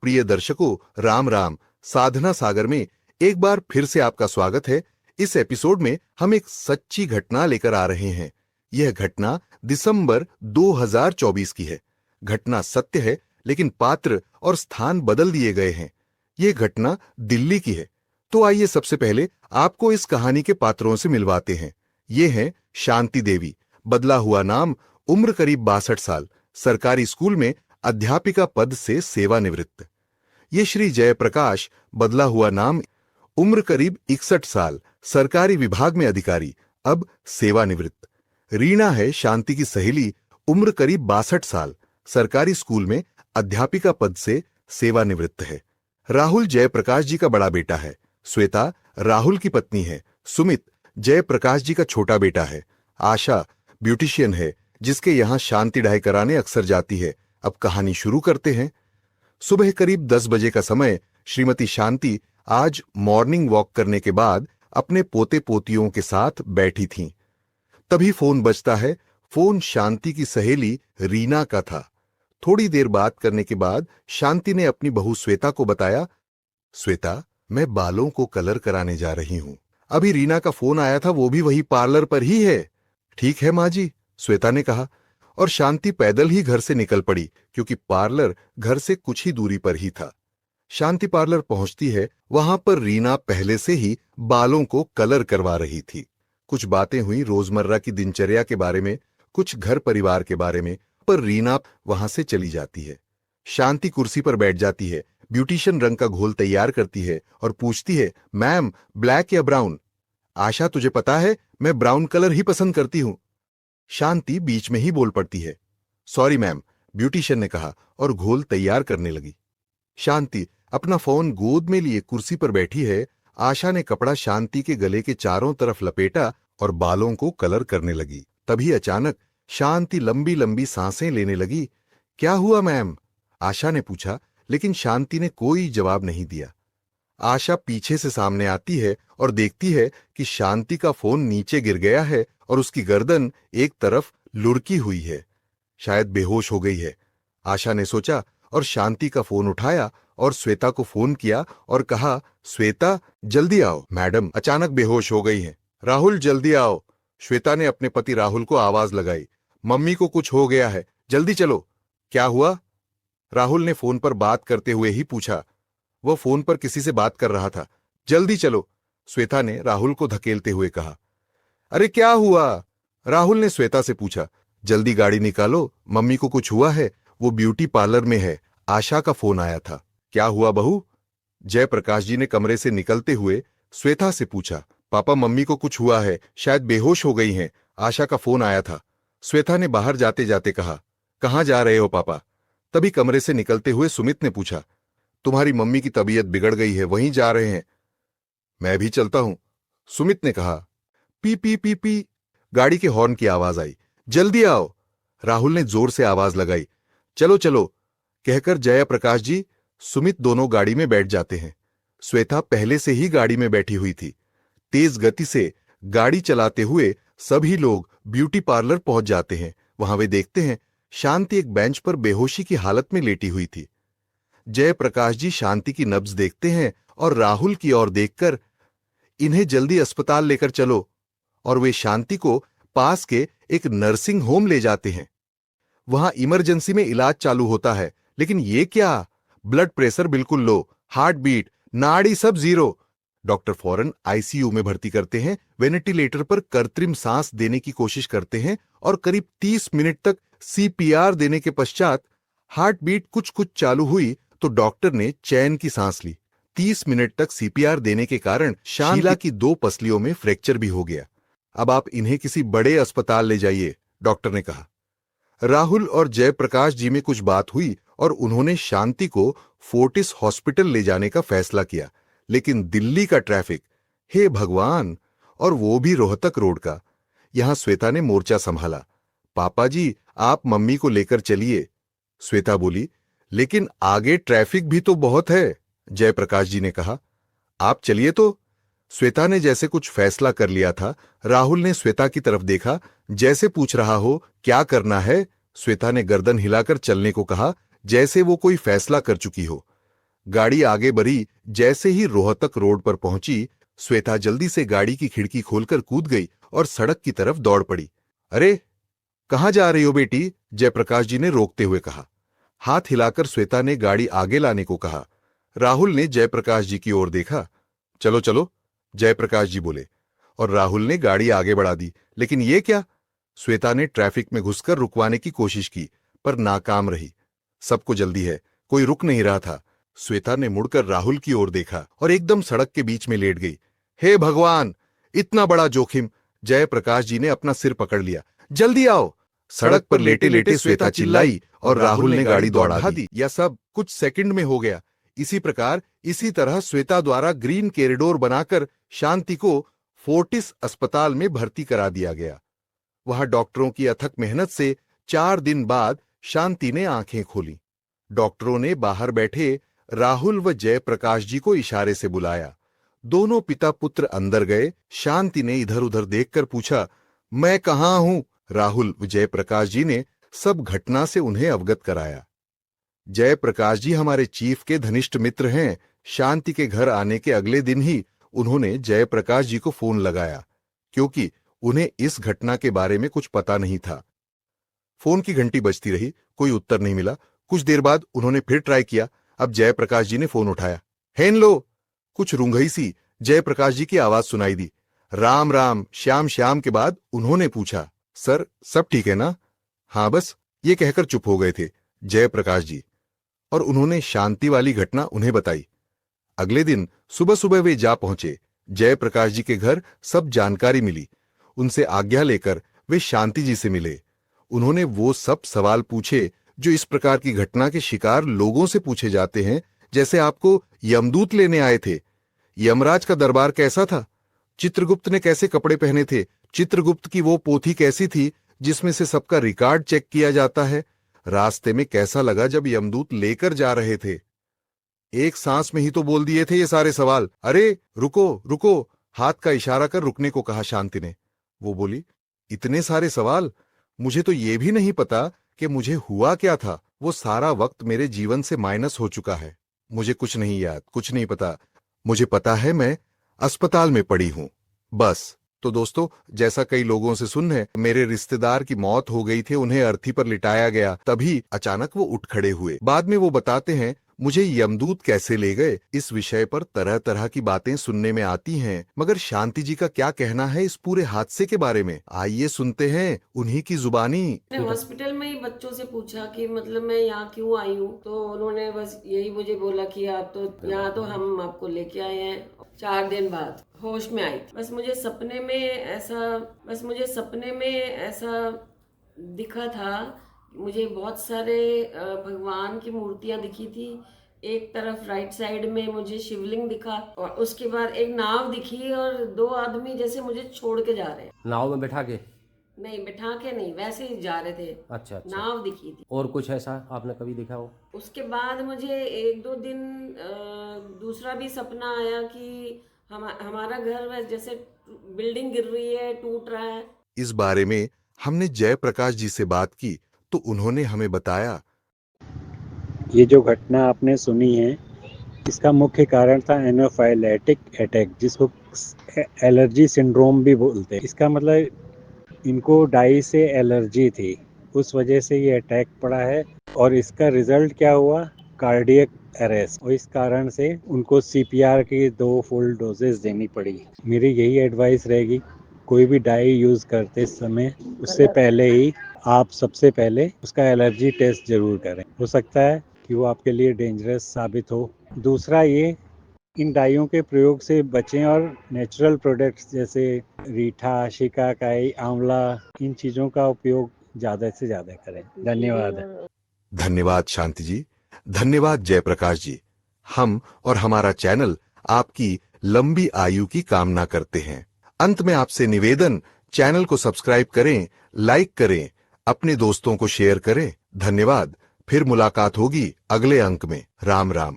प्रिय दर्शकों, राम राम। साधना सागर में एक बार फिर से आपका स्वागत है। इस एपिसोड में हम एक सच्ची घटना लेकर आ रहे हैं। यह घटना दिसंबर 2024 की है। घटना सत्य है, लेकिन पात्र और स्थान बदल दिए गए हैं। यह घटना दिल्ली की है। तो आइए सबसे पहले आपको इस कहानी के पात्रों से मिलवाते हैं। ये हैं शांति देवी, बदला हुआ नाम, उम्र करीब 62 साल, सरकारी स्कूल में अध्यापिका पद से सेवानिवृत्त। ये श्री जयप्रकाश, बदला हुआ नाम, उम्र करीब 61 साल, सरकारी विभाग में अधिकारी, अब सेवानिवृत्त। रीना है शांति की सहेली, उम्र करीब 62 साल, सरकारी स्कूल में अध्यापिका पद से सेवानिवृत्त है। राहुल जयप्रकाश जी का बड़ा बेटा है। श्वेता राहुल की पत्नी है। सुमित जयप्रकाश जी का छोटा बेटा है। आशा ब्यूटिशियन है, जिसके यहां शांति डाई कराने अक्सर जाती है। अब कहानी शुरू करते हैं। सुबह करीब 10 बजे का समय श्रीमती शांति आज मॉर्निंग वॉक करने के बाद अपने पोते पोतियों के साथ बैठी थीं। तभी फोन बजता है। फोन शांति की सहेली रीना का था। थोड़ी देर बात करने के बाद शांति ने अपनी बहू श्वेता को बताया, श्वेता, मैं बालों को कलर कराने जा रही हूं। अभी रीना का फोन आया था, वो भी वही पार्लर पर ही है। ठीक है माँ जी, श्वेता ने कहा, और शांति पैदल ही घर से निकल पड़ी, क्योंकि पार्लर घर से कुछ ही दूरी पर ही था। शांति पार्लर पहुंचती है। वहां पर रीना पहले से ही बालों को कलर करवा रही थी। कुछ बातें हुई रोजमर्रा की दिनचर्या के बारे में, कुछ घर परिवार के बारे में, पर रीना वहां से चली जाती है। शांति कुर्सी पर बैठ जाती है, ब्यूटिशियन रंग का घोल तैयार करती है और पूछती है, मैम, ब्लैक या ब्राउन? आशा, तुझे पता है मैं ब्राउन कलर ही पसंद करती हूं। शांति बीच में ही बोल पड़ती है, सॉरी मैम, ब्यूटिशियन ने कहा, और घोल तैयार करने लगी। शांति अपना फोन गोद में लिए कुर्सी पर बैठी है। आशा ने कपड़ा शांति के गले के चारों तरफ लपेटा और बालों को कलर करने लगी। तभी अचानक शांति लंबी लंबी सांसें लेने लगी। क्या हुआ मैम? आशा ने पूछा, लेकिन शांति ने कोई जवाब नहीं दिया। आशा पीछे से सामने आती है और देखती है कि शांति का फोन नीचे गिर गया है और उसकी गर्दन एक तरफ लुढ़की हुई है। शायद बेहोश हो गई है, आशा ने सोचा, और शांति का फोन उठाया और श्वेता को फोन किया और कहा, श्वेता, जल्दी आओ, मैडम अचानक बेहोश हो गई हैं। राहुल, जल्दी आओ। श्वेता ने अपने पति राहुल को आवाज लगाई, मम्मी को कुछ हो गया है, जल्दी चलो। क्या हुआ? राहुल ने फोन पर बात करते हुए ही पूछा। वह फोन पर किसी से बात कर रहा था। जल्दी चलो, श्वेता ने राहुल को धकेलते हुए कहा। अरे क्या हुआ? राहुल ने श्वेता से पूछा। जल्दी गाड़ी निकालो, मम्मी को कुछ हुआ है, वो ब्यूटी पार्लर में है, आशा का फोन आया था। क्या हुआ बहू? जयप्रकाश जी ने कमरे से निकलते हुए श्वेता से पूछा। पापा, मम्मी को कुछ हुआ है, शायद बेहोश हो गई हैं, आशा का फोन आया था। श्वेता ने बाहर जाते जाते कहा। कहाँ जा रहे हो पापा? तभी कमरे से निकलते हुए सुमित ने पूछा। तुम्हारी मम्मी की तबीयत बिगड़ गई है, वहीं जा रहे हैं। मैं भी चलता हूं, सुमित ने कहा। पी पी पी पी गाड़ी के हॉर्न की आवाज आई। जल्दी आओ, राहुल ने जोर से आवाज लगाई। चलो चलो कहकर जयप्रकाश जी, सुमित दोनों गाड़ी में बैठ जाते हैं। श्वेता पहले से ही गाड़ी में बैठी हुई थी। तेज गति से गाड़ी चलाते हुए सभी लोग ब्यूटी पार्लर पहुंच जाते हैं। वहां वे देखते हैं शांति एक बेंच पर बेहोशी की हालत में लेटी हुई थी। जयप्रकाश जी शांति की नब्ज देखते हैं और राहुल की ओर देखकर, इन्हें जल्दी अस्पताल लेकर चलो, और वे शांति को पास के एक नर्सिंग होम ले जाते हैं। वहां इमरजेंसी में इलाज चालू होता है, लेकिन ये क्या, ब्लड प्रेशर बिल्कुल लो, हार्ट बीट, नाड़ी सब जीरो। डॉक्टर फौरन आईसीयू में भर्ती करते हैं, वेंटिलेटर पर कृत्रिम सांस देने की कोशिश करते हैं और करीब 30 मिनट तक सीपीआर देने के पश्चात हार्ट बीट कुछ कुछ चालू हुई तो डॉक्टर ने चैन की सांस ली। 30 मिनट तक सीपीआर देने के कारण शीला की 2 पसलियों में फ्रैक्चर भी हो गया। अब आप इन्हें किसी बड़े अस्पताल ले जाइए, डॉक्टर ने कहा। राहुल और जयप्रकाश जी में कुछ बात हुई और उन्होंने शांति को फोर्टिस हॉस्पिटल ले जाने का फैसला किया। लेकिन दिल्ली का ट्रैफिक, हे भगवान, और वो भी रोहतक रोड का। यहां श्वेता ने मोर्चा संभाला। पापा जी, आप मम्मी को लेकर चलिए। श्वेता बोली, लेकिन आगे ट्रैफिक भी तो बहुत है, जयप्रकाश जी ने कहा। आप चलिए तो। श्वेता ने जैसे कुछ फैसला कर लिया था। राहुल ने श्वेता की तरफ देखा, जैसे पूछ रहा हो क्या करना है। श्वेता ने गर्दन हिलाकर चलने को कहा, जैसे वो कोई फैसला कर चुकी हो। गाड़ी आगे बढ़ी। जैसे ही रोहतक रोड पर पहुंची, श्वेता जल्दी से गाड़ी की खिड़की खोलकर कूद गई और सड़क की तरफ दौड़ पड़ी। अरे, कहाँ जा रही हो बेटी? जयप्रकाश जी ने रोकते हुए कहा। हाथ हिलाकर श्वेता ने गाड़ी आगे लाने को कहा। राहुल ने जयप्रकाश जी की ओर देखा। चलो चलो, जयप्रकाश जी बोले, और राहुल ने गाड़ी आगे बढ़ा दी। लेकिन ये क्या? श्वेता ने ट्रैफिक में घुसकर रुकवाने की कोशिश की, पर नाकाम रही। सबको जल्दी है, कोई रुक नहीं रहा था। श्वेता ने मुड़कर राहुल की ओर देखा और एकदम सड़क के बीच में लेट गई। हे भगवान, इतना बड़ा जोखिम! जयप्रकाश जी ने अपना सिर पकड़ लिया। जल्दी आओ! सड़क पर लेटे लेटे श्वेता चिल्लाई और राहुल ने गाड़ी दौड़ा दी। यह सब कुछ सेकंड में हो गया। इसी तरह श्वेता द्वारा ग्रीन कॉरिडोर बनाकर शांति को फोर्टिस अस्पताल में भर्ती करा दिया गया। वहां डॉक्टरों की अथक मेहनत से 4 दिन बाद शांति ने आंखें खोली। डॉक्टरों ने बाहर बैठे राहुल व जयप्रकाश जी को इशारे से बुलाया। दोनों पिता पुत्र अंदर गए। शांति ने इधर उधर देखकर पूछा, मैं कहाँ हूं? राहुल व जयप्रकाश जी ने सब घटना से उन्हें अवगत कराया। जयप्रकाश जी हमारे चीफ के घनिष्ठ मित्र हैं। शांति के घर आने के अगले दिन ही उन्होंने जयप्रकाश जी को फोन लगाया, क्योंकि उन्हें इस घटना के बारे में कुछ पता नहीं था। फोन की घंटी बजती रही, कोई उत्तर नहीं मिला। कुछ देर बाद उन्होंने फिर ट्राई किया। अब जयप्रकाश जी ने फोन उठाया। हेन लो! कुछ रुंघई सी जयप्रकाश जी की आवाज सुनाई दी। राम राम श्याम श्याम के बाद उन्होंने पूछा, सर सब ठीक है ना? हाँ बस, ये कहकर चुप हो गए थे जयप्रकाश जी, और उन्होंने शांति वाली घटना उन्हें बताई। अगले दिन सुबह सुबह वे जा पहुंचे। जयप्रकाश जी के घर सब जानकारी मिली। उनसे आज्ञा लेकर वे शांति जी से मिले। उन्होंने वो सब सवाल पूछे जो इस प्रकार की घटना के शिकार लोगों से पूछे जाते हैं, जैसे आपको यमदूत लेने आए थे। यमराज का दरबार कैसा था? चित्रगुप्त ने कैसे कपड़े पहने थे? चित्रगुप्त की वो पोथी कैसी थी जिसमें से सबका रिकॉर्ड चेक किया जाता है? रास्ते में कैसा लगा जब यमदूत लेकर जा रहे थे? एक सांस में ही तो बोल दिए थे ये सारे सवाल। अरे रुको रुको! हाथ का इशारा कर रुकने को कहा शांति ने। वो बोली, इतने सारे सवाल? मुझे तो ये भी नहीं पता कि मुझे हुआ क्या था। वो सारा वक्त मेरे जीवन से माइनस हो चुका है। मुझे कुछ नहीं याद, कुछ नहीं पता। मुझे पता है मैं अस्पताल में पड़ी हूं, बस। तो दोस्तों, जैसा कई लोगों से सुन है, मेरे रिश्तेदार की मौत हो गई थी, उन्हें अर्थी पर लिटाया गया, तभी अचानक वो उठ खड़े हुए। बाद में वो बताते हैं मुझे यमदूत कैसे ले गए। इस विषय पर तरह तरह की बातें सुनने में आती हैं, मगर शांति जी का क्या कहना है इस पूरे हादसे के बारे में, आइए सुनते हैं उन्हीं की जुबानी। हॉस्पिटल में ही बच्चों से पूछा कि मतलब मैं यहाँ क्यों आई हूँ, तो उन्होंने बस यही मुझे बोला कि आप तो यहाँ तो हम आपको लेके आए हैं। 4 दिन बाद होश में आई। बस मुझे सपने में ऐसा दिखा था। मुझे बहुत सारे भगवान की मूर्तियां दिखी थी। एक तरफ राइट साइड में मुझे शिवलिंग दिखा, और उसके बाद एक नाव दिखी और 2 आदमी जैसे मुझे छोड़ के जा रहे हैं। नाव में बैठा के? नहीं, बैठा के नहीं, वैसे ही जा रहे थे। अच्छा अच्छा। नाव दिखी थी। और कुछ ऐसा आपने कभी देखा हो? उसके बाद मुझे 1-2 दिन दूसरा भी सपना आया कि हमारा घर जैसे बिल्डिंग गिर रही है, टूट रहा है। इस बारे में हमने जयप्रकाश जी से बात की तो उन्होंने हमें बताया, ये जो घटना आपने सुनी है, इसका मुख्य कारण था एनाफाइलेटिक अटैक, जिसको एलर्जी सिंड्रोम भी बोलते हैं। इसका मतलब इनको डाई से एलर्जी थी, उस वजह से ये अटैक पड़ा है, और इसका रिजल्ट क्या हुआ? Cardiac arrest. और इस कारण से उनको सीपीआर की 2 फुल डोजेस देनी पड़ी। मेरी यही एडवाइस रहेगी, कोई भी डाई यूज़ करते समय उससे पहले ही आप सबसे पहले उसका एलर्जी टेस्ट जरूर करें। हो सकता है कि वो आपके लिए डेंजरस साबित हो। दूसरा ये, इन डाइयों के प्रयोग से बचें और नेचुरल प्रोडक्ट्स जैसे रीठा, शिकाकाई, आंवला, इन चीज़ों का उपयोग ज़्यादा से ज़्यादा करें। धन्यवाद। धन्यवाद शांति जी, धन्यवाद जयप्रकाश जी। हम और हमारा चैनल आपकी लंबी आयु की कामना करते हैं। अंत में आपसे निवेदन, चैनल को सब्सक्राइब करें, लाइक करें, अपने दोस्तों को शेयर करें। धन्यवाद। फिर मुलाकात होगी अगले अंक में। राम राम।